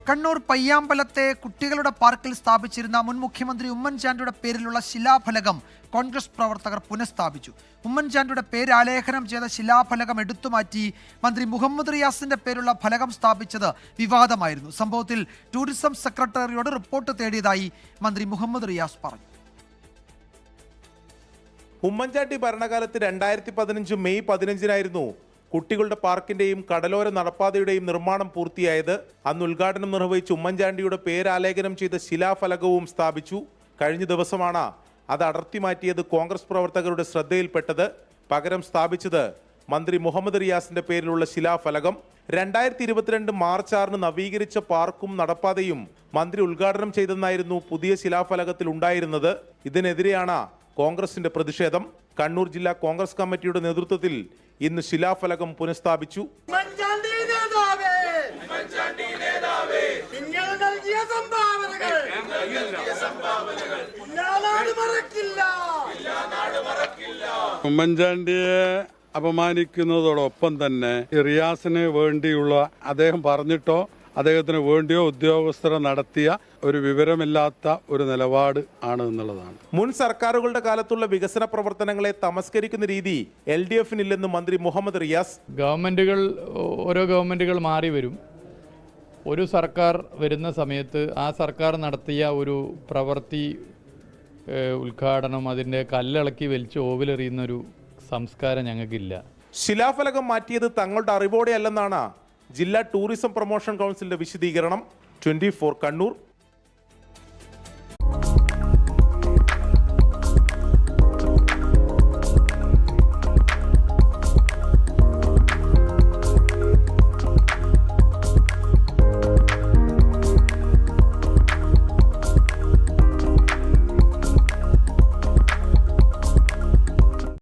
കണ്ണൂർ പയ്യാമ്പലത്തെ കുട്ടികളുടെ പാർക്കിൽ സ്ഥാപിച്ചിരുന്ന മുൻ മുഖ്യമന്ത്രി ഉമ്മൻചാണ്ടിയുടെ പേരിലുള്ള ശിലാഫലകം കോൺഗ്രസ് പ്രവർത്തകർ പുനഃസ്ഥാപിച്ചു. ഉമ്മൻചാണ്ടിയുടെ പേര് ആലേഖനം ചെയ്ത ശിലാഫലകം എടുത്തുമാറ്റി മന്ത്രി മുഹമ്മദ് റിയാസിന്റെ പേരുള്ള ഫലകം സ്ഥാപിച്ചത് വിവാദമായിരുന്നു. സംഭവത്തിൽ ടൂറിസം സെക്രട്ടറിയോട് റിപ്പോർട്ട് തേടിയതായി മന്ത്രി മുഹമ്മദ് റിയാസ് പറഞ്ഞു. ഉമ്മൻചാണ്ടി ഭരണകാലത്ത് 2015 മെയ് 15-നായിരുന്നു കുട്ടികളുടെ പാർക്കിന്റെയും കടലോര നടപ്പാതയുടെയും നിർമ്മാണം പൂർത്തിയായത്. അന്ന് ഉദ്ഘാടനം നിർവഹിച്ച് ഉമ്മൻചാണ്ടിയുടെ പേരാലേഖനം ചെയ്ത ശിലാഫലകവും സ്ഥാപിച്ചു. കഴിഞ്ഞ ദിവസമാണ് അത് അടർത്തി മാറ്റിയത് കോൺഗ്രസ് പ്രവർത്തകരുടെ ശ്രദ്ധയിൽപ്പെട്ടത്. പകരം സ്ഥാപിച്ചത് മന്ത്രി മുഹമ്മദ് റിയാസിന്റെ പേരിലുള്ള ശിലാഫലകം. 2022 മാർച്ച് 6 നവീകരിച്ച പാർക്കും നടപ്പാതയും മന്ത്രി ഉദ്ഘാടനം ചെയ്തെന്നായിരുന്നു പുതിയ ശിലാഫലകത്തിൽ ഉണ്ടായിരുന്നത്. ഇതിനെതിരെയാണ് കോൺഗ്രസിന്റെ പ്രതിഷേധം. കണ്ണൂർ ജില്ലാ കോൺഗ്രസ് കമ്മിറ്റിയുടെ നേതൃത്വത്തിൽ ഇന്ന് ശിലാഫലകം പുനഃസ്ഥാപിച്ചു. ഉമ്മൻചാണ്ടിയെ അപമാനിക്കുന്നതോടൊപ്പം തന്നെ റിയാസിന് വേണ്ടിയുള്ള അദ്ദേഹം പറഞ്ഞിട്ടോ അദ്ദേഹത്തിന് വേണ്ടിയോ ഉദ്യോഗസ്ഥർ നടത്തിയ ഒരു വിവരമില്ലാത്ത ഒരു നിലപാട് ആണ് എന്നുള്ളതാണ്. മുൻ സർക്കാരുകളുടെ കാലത്തുള്ള വികസന പ്രവർത്തനങ്ങളെ തമസ്കരിക്കുന്ന രീതി LDF-നില്ലെന്ന് മന്ത്രി മുഹമ്മദ് റിയാസ്. ഓരോ ഗവൺമെന്റുകൾ മാറി വരും. ഒരു സർക്കാർ വരുന്ന സമയത്ത് ആ സർക്കാർ നടത്തിയ ഒരു പ്രവൃത്തി ഉദ്ഘാടനം, അതിൻ്റെ കല്ലിളക്കി വലിച്ച് ഓവിലെറിയുന്നൊരു സംസ്കാരം ഞങ്ങൾക്കില്ല. ശിലാഫലകം മാറ്റിയത് തങ്ങളുടെ അറിവോടെ അല്ലെന്നാണ് ജില്ലാ ടൂറിസം പ്രൊമോഷൻ കൗൺസിലിന്റെ വിശദീകരണം. 24 കണ്ണൂർ.